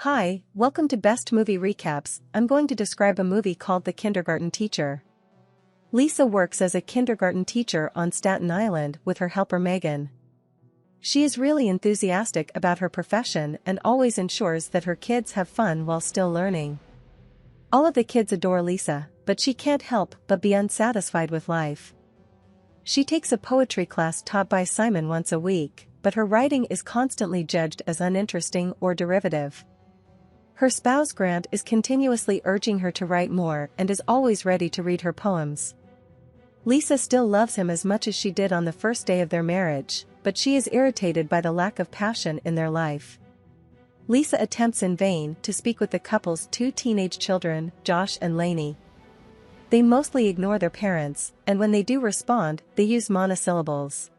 Hi, welcome to Best Movie Recaps. I'm going to describe a movie called The Kindergarten Teacher. Lisa works as a kindergarten teacher on Staten Island with her helper Megan. She is really enthusiastic about her profession and always ensures that her kids have fun while still learning. All of the kids adore Lisa, but she can't help but be unsatisfied with life. She takes a poetry class taught by Simon once a week, but her writing is constantly judged as uninteresting or derivative. Her spouse Grant is continuously urging her to write more and is always ready to read her poems. Lisa still loves him as much as she did on the first day of their marriage, but she is irritated by the lack of passion in their life. Lisa attempts in vain to speak with the couple's two teenage children, Josh and Lainey. They mostly ignore their parents, and when they do respond, they use monosyllables.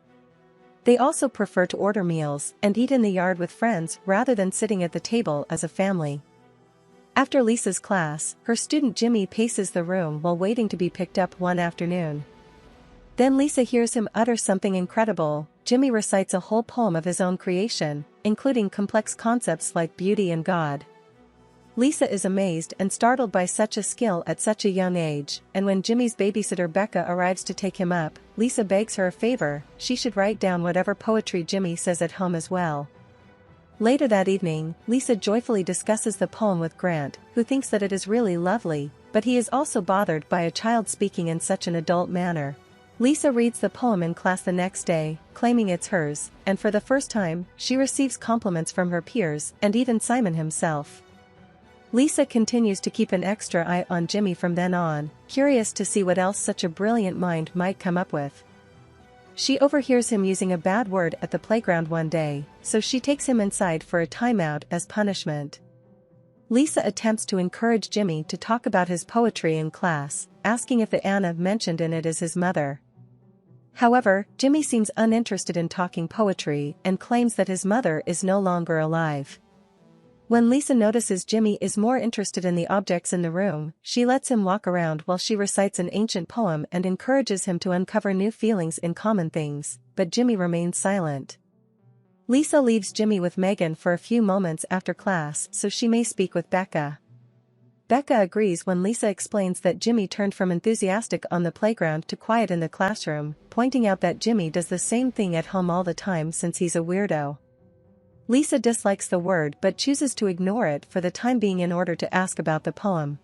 They also prefer to order meals and eat in the yard with friends rather than sitting at the table as a family. After Lisa's class, her student Jimmy paces the room while waiting to be picked up one afternoon. Then Lisa hears him utter something incredible. Jimmy recites a whole poem of his own creation, including complex concepts like beauty and God. Lisa is amazed and startled by such a skill at such a young age, and when Jimmy's babysitter Becca arrives to take him up, Lisa begs her a favor: she should write down whatever poetry Jimmy says at home as well. Later that evening, Lisa joyfully discusses the poem with Grant, who thinks that it is really lovely, but he is also bothered by a child speaking in such an adult manner. Lisa reads the poem in class the next day, claiming it's hers, and for the first time, she receives compliments from her peers and even Simon himself. Lisa continues to keep an extra eye on Jimmy from then on, curious to see what else such a brilliant mind might come up with. She overhears him using a bad word at the playground one day, so she takes him inside for a timeout as punishment. Lisa attempts to encourage Jimmy to talk about his poetry in class, asking if the Anna mentioned in it is his mother. However, Jimmy seems uninterested in talking poetry and claims that his mother is no longer alive. When Lisa notices Jimmy is more interested in the objects in the room, she lets him walk around while she recites an ancient poem and encourages him to uncover new feelings in common things, but Jimmy remains silent. Lisa leaves Jimmy with Megan for a few moments after class so she may speak with Becca. Becca agrees when Lisa explains that Jimmy turned from enthusiastic on the playground to quiet in the classroom, pointing out that Jimmy does the same thing at home all the time since he's a weirdo. Lisa dislikes the word but chooses to ignore it for the time being in order to ask about the poem.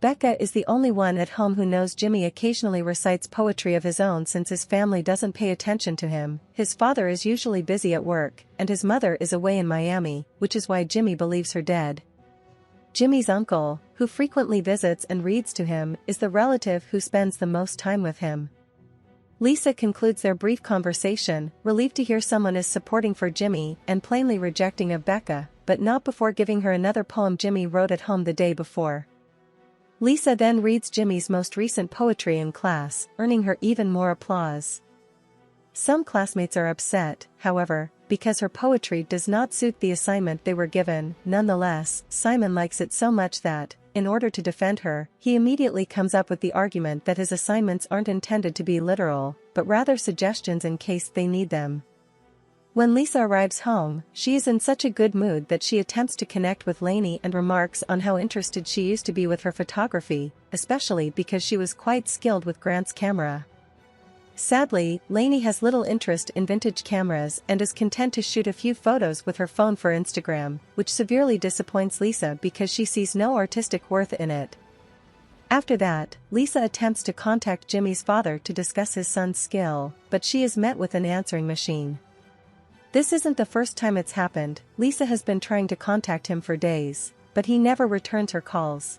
Becca is the only one at home who knows Jimmy occasionally recites poetry of his own since his family doesn't pay attention to him. His father is usually busy at work, and his mother is away in Miami, which is why Jimmy believes her dead. Jimmy's uncle, who frequently visits and reads to him, is the relative who spends the most time with him. Lisa concludes their brief conversation, relieved to hear someone is supporting for Jimmy and plainly rejecting of Becca, but not before giving her another poem Jimmy wrote at home the day before. Lisa then reads Jimmy's most recent poetry in class, earning her even more applause. Some classmates are upset, however, because her poetry does not suit the assignment they were given. Nonetheless, Simon likes it so much that, in order to defend her, he immediately comes up with the argument that his assignments aren't intended to be literal, but rather suggestions in case they need them. When Lisa arrives home, she is in such a good mood that she attempts to connect with Lainey and remarks on how interested she used to be with her photography, especially because she was quite skilled with Grant's camera. Sadly, Lainey has little interest in vintage cameras and is content to shoot a few photos with her phone for Instagram, which severely disappoints Lisa because she sees no artistic worth in it. After that, Lisa attempts to contact Jimmy's father to discuss his son's skill, but she is met with an answering machine. This isn't the first time it's happened. Lisa has been trying to contact him for days, but he never returns her calls.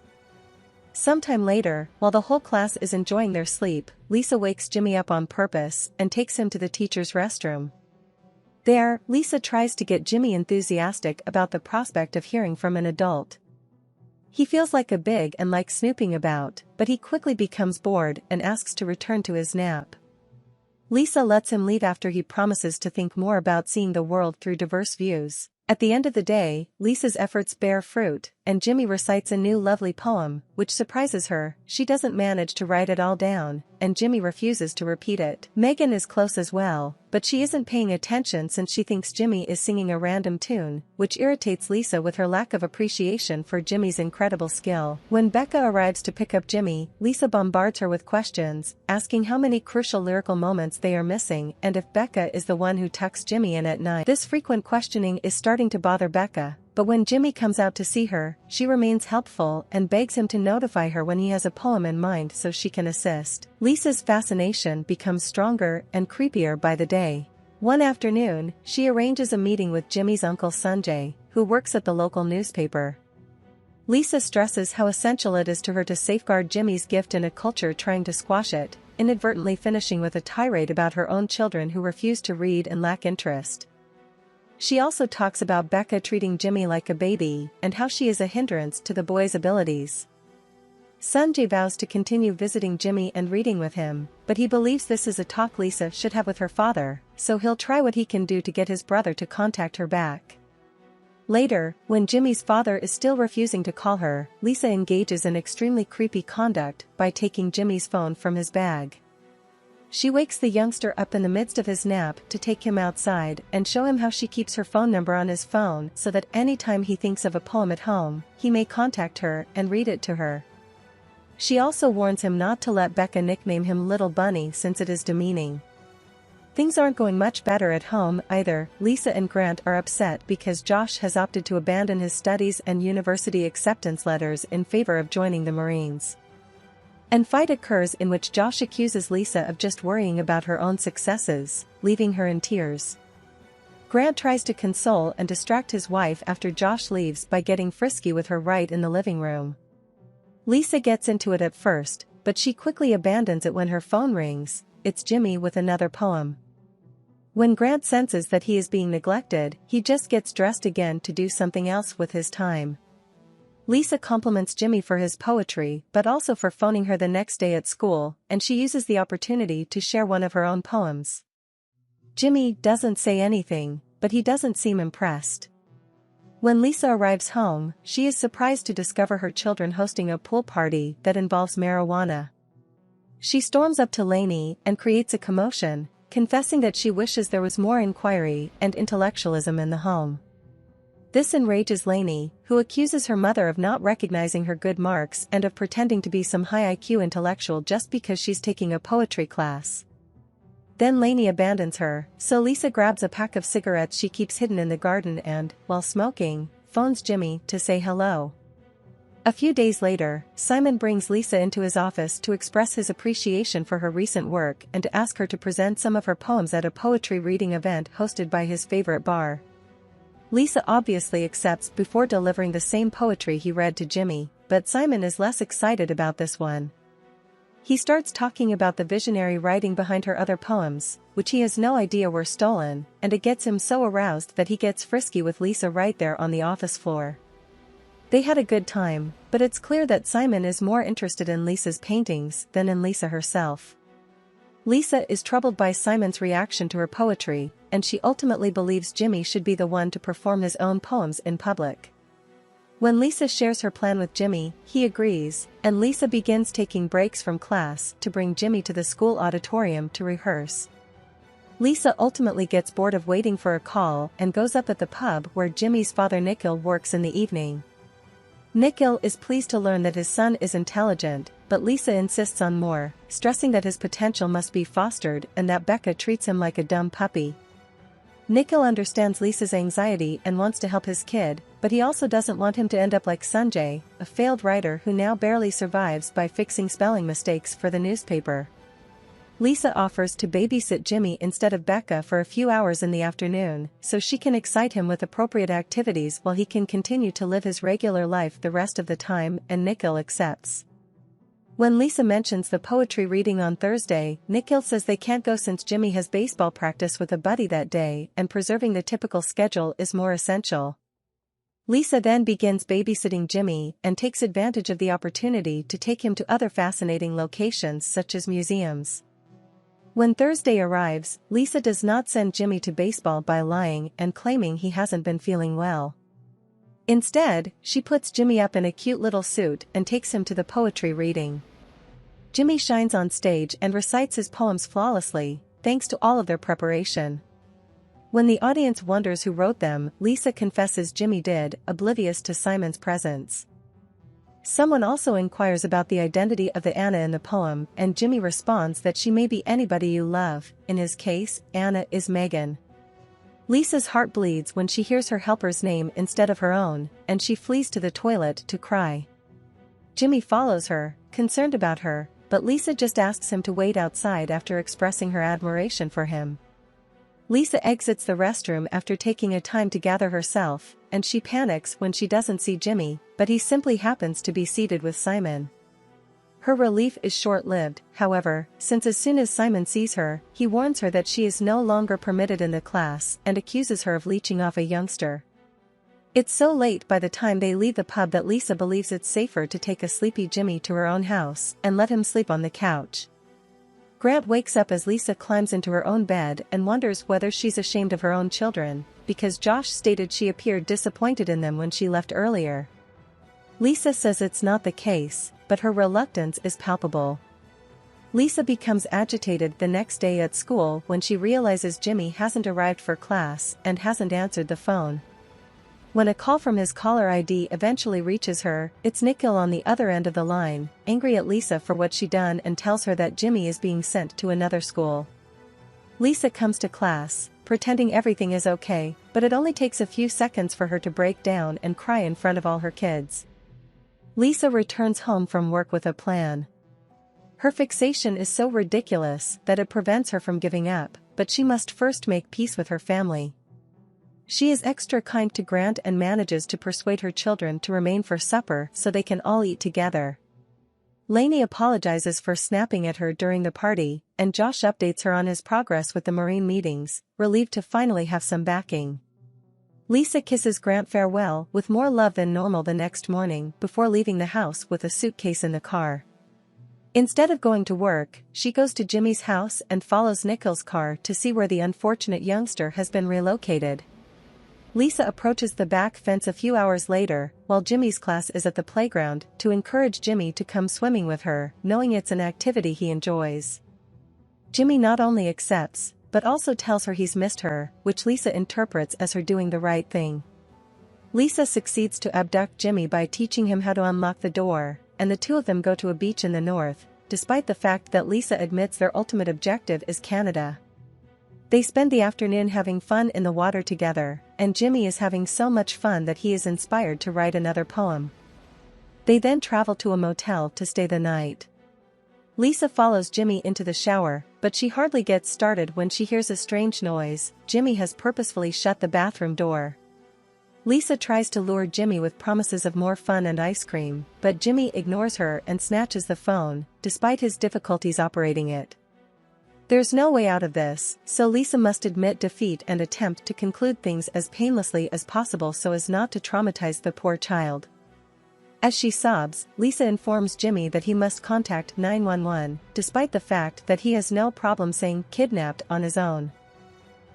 Sometime later, while the whole class is enjoying their sleep, Lisa wakes Jimmy up on purpose and takes him to the teacher's restroom. There, Lisa tries to get Jimmy enthusiastic about the prospect of hearing from an adult. He feels like a big and likes snooping about, but he quickly becomes bored and asks to return to his nap. Lisa lets him leave after he promises to think more about seeing the world through diverse views. At the end of the day, Lisa's efforts bear fruit, and Jimmy recites a new lovely poem, which surprises her. She doesn't manage to write it all down, and Jimmy refuses to repeat it. Megan is close as well, but she isn't paying attention since she thinks Jimmy is singing a random tune, which irritates Lisa with her lack of appreciation for Jimmy's incredible skill. When Becca arrives to pick up Jimmy, Lisa bombards her with questions, asking how many crucial lyrical moments they are missing and if Becca is the one who tucks Jimmy in at night. This frequent questioning is starting to bother Becca, but when Jimmy comes out to see her, she remains helpful and begs him to notify her when he has a poem in mind so she can assist. Lisa's fascination becomes stronger and creepier by the day. One afternoon, she arranges a meeting with Jimmy's uncle Sanjay, who works at the local newspaper. Lisa stresses how essential it is to her to safeguard Jimmy's gift in a culture trying to squash it, inadvertently finishing with a tirade about her own children who refuse to read and lack interest. She also talks about Becca treating Jimmy like a baby and how she is a hindrance to the boy's abilities. Sanjay vows to continue visiting Jimmy and reading with him, but he believes this is a talk Lisa should have with her father, so he'll try what he can do to get his brother to contact her back. Later, when Jimmy's father is still refusing to call her, Lisa engages in extremely creepy conduct by taking Jimmy's phone from his bag. She wakes the youngster up in the midst of his nap to take him outside and show him how she keeps her phone number on his phone so that anytime he thinks of a poem at home, he may contact her and read it to her. She also warns him not to let Becca nickname him Little Bunny since it is demeaning. Things aren't going much better at home either. Lisa and Grant are upset because Josh has opted to abandon his studies and university acceptance letters in favor of joining the Marines. An fight occurs in which Josh accuses Lisa of just worrying about her own successes, leaving her in tears. Grant tries to console and distract his wife after Josh leaves by getting frisky with her right in the living room. Lisa gets into it at first, but she quickly abandons it when her phone rings. It's Jimmy with another poem. When Grant senses that he is being neglected, he just gets dressed again to do something else with his time. Lisa compliments Jimmy for his poetry but also for phoning her the next day at school, and she uses the opportunity to share one of her own poems. Jimmy doesn't say anything, but he doesn't seem impressed. When Lisa arrives home, she is surprised to discover her children hosting a pool party that involves marijuana. She storms up to Lainey and creates a commotion, confessing that she wishes there was more inquiry and intellectualism in the home. This enrages Lainey, who accuses her mother of not recognizing her good marks and of pretending to be some high IQ intellectual just because she's taking a poetry class. Then Lainey abandons her, so Lisa grabs a pack of cigarettes she keeps hidden in the garden and, while smoking, phones Jimmy to say hello. A few days later, Simon brings Lisa into his office to express his appreciation for her recent work and to ask her to present some of her poems at a poetry reading event hosted by his favorite bar. Lisa obviously accepts before delivering the same poetry he read to Jimmy, but Simon is less excited about this one. He starts talking about the visionary writing behind her other poems, which he has no idea were stolen, and it gets him so aroused that he gets frisky with Lisa right there on the office floor. They had a good time, but it's clear that Simon is more interested in Lisa's paintings than in Lisa herself. Lisa is troubled by Simon's reaction to her poetry, and she ultimately believes Jimmy should be the one to perform his own poems in public. When Lisa shares her plan with Jimmy, he agrees, and Lisa begins taking breaks from class to bring Jimmy to the school auditorium to rehearse. Lisa ultimately gets bored of waiting for a call and goes up at the pub where Jimmy's father Nikhil works in the evening. Nikhil is pleased to learn that his son is intelligent, but Lisa insists on more, stressing that his potential must be fostered and that Becca treats him like a dumb puppy. Nikhil understands Lisa's anxiety and wants to help his kid, but he also doesn't want him to end up like Sanjay, a failed writer who now barely survives by fixing spelling mistakes for the newspaper. Lisa offers to babysit Jimmy instead of Becca for a few hours in the afternoon, so she can excite him with appropriate activities while he can continue to live his regular life the rest of the time, and Nikhil accepts. When Lisa mentions the poetry reading on Thursday, Nikhil says they can't go since Jimmy has baseball practice with a buddy that day and preserving the typical schedule is more essential. Lisa then begins babysitting Jimmy and takes advantage of the opportunity to take him to other fascinating locations such as museums. When Thursday arrives, Lisa does not send Jimmy to baseball by lying and claiming he hasn't been feeling well. Instead, she puts Jimmy up in a cute little suit and takes him to the poetry reading. Jimmy shines on stage and recites his poems flawlessly, thanks to all of their preparation. When the audience wonders who wrote them, Lisa confesses Jimmy did, oblivious to Simon's presence. Someone also inquires about the identity of the Anna in the poem, and Jimmy responds that she may be anybody you love. In his case, Anna is Megan. Lisa's heart bleeds when she hears her helper's name instead of her own, and she flees to the toilet to cry. Jimmy follows her, concerned about her, but Lisa just asks him to wait outside after expressing her admiration for him. Lisa exits the restroom after taking a time to gather herself, and she panics when she doesn't see Jimmy, but he simply happens to be seated with Simon. Her relief is short-lived, however, since as soon as Simon sees her, he warns her that she is no longer permitted in the class and accuses her of leeching off a youngster. It's so late by the time they leave the pub that Lisa believes it's safer to take a sleepy Jimmy to her own house and let him sleep on the couch. Grant wakes up as Lisa climbs into her own bed and wonders whether she's ashamed of her own children, because Josh stated she appeared disappointed in them when she left earlier. Lisa says it's not the case, but her reluctance is palpable. Lisa becomes agitated the next day at school when she realizes Jimmy hasn't arrived for class and hasn't answered the phone. When a call from his caller ID eventually reaches her, it's Nikhil on the other end of the line, angry at Lisa for what she'd done and tells her that Jimmy is being sent to another school. Lisa comes to class, pretending everything is okay, but it only takes a few seconds for her to break down and cry in front of all her kids. Lisa returns home from work with a plan. Her fixation is so ridiculous that it prevents her from giving up, but she must first make peace with her family. She is extra kind to Grant and manages to persuade her children to remain for supper so they can all eat together. Lainey apologizes for snapping at her during the party, and Josh updates her on his progress with the Marine meetings, relieved to finally have some backing. Lisa kisses Grant farewell with more love than normal the next morning before leaving the house with a suitcase in the car. Instead of going to work, she goes to Jimmy's house and follows Nikhil's car to see where the unfortunate youngster has been relocated. Lisa approaches the back fence a few hours later, while Jimmy's class is at the playground, to encourage Jimmy to come swimming with her, knowing it's an activity he enjoys. Jimmy not only accepts, but also tells her he's missed her, which Lisa interprets as her doing the right thing. Lisa succeeds to abduct Jimmy by teaching him how to unlock the door, and the two of them go to a beach in the north, despite the fact that Lisa admits their ultimate objective is Canada. They spend the afternoon having fun in the water together, and Jimmy is having so much fun that he is inspired to write another poem. They then travel to a motel to stay the night. Lisa follows Jimmy into the shower, but she hardly gets started when she hears a strange noise. Jimmy has purposefully shut the bathroom door. Lisa tries to lure Jimmy with promises of more fun and ice cream, but Jimmy ignores her and snatches the phone, despite his difficulties operating it. There's no way out of this, so Lisa must admit defeat and attempt to conclude things as painlessly as possible so as not to traumatize the poor child. As she sobs, Lisa informs Jimmy that he must contact 911, despite the fact that he has no problem saying kidnapped on his own.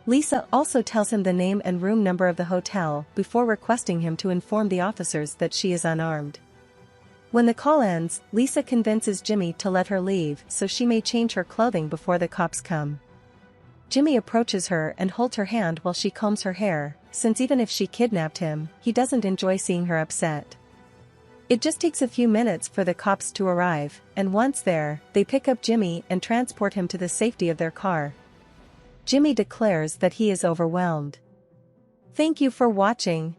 Lisa also tells him the name and room number of the hotel before requesting him to inform the officers that she is unarmed. When the call ends, Lisa convinces Jimmy to let her leave so she may change her clothing before the cops come. Jimmy approaches her and holds her hand while she combs her hair, since even if she kidnapped him, he doesn't enjoy seeing her upset. It just takes a few minutes for the cops to arrive, and once there, they pick up Jimmy and transport him to the safety of their car. Jimmy declares that he is overwhelmed. Thank you for watching.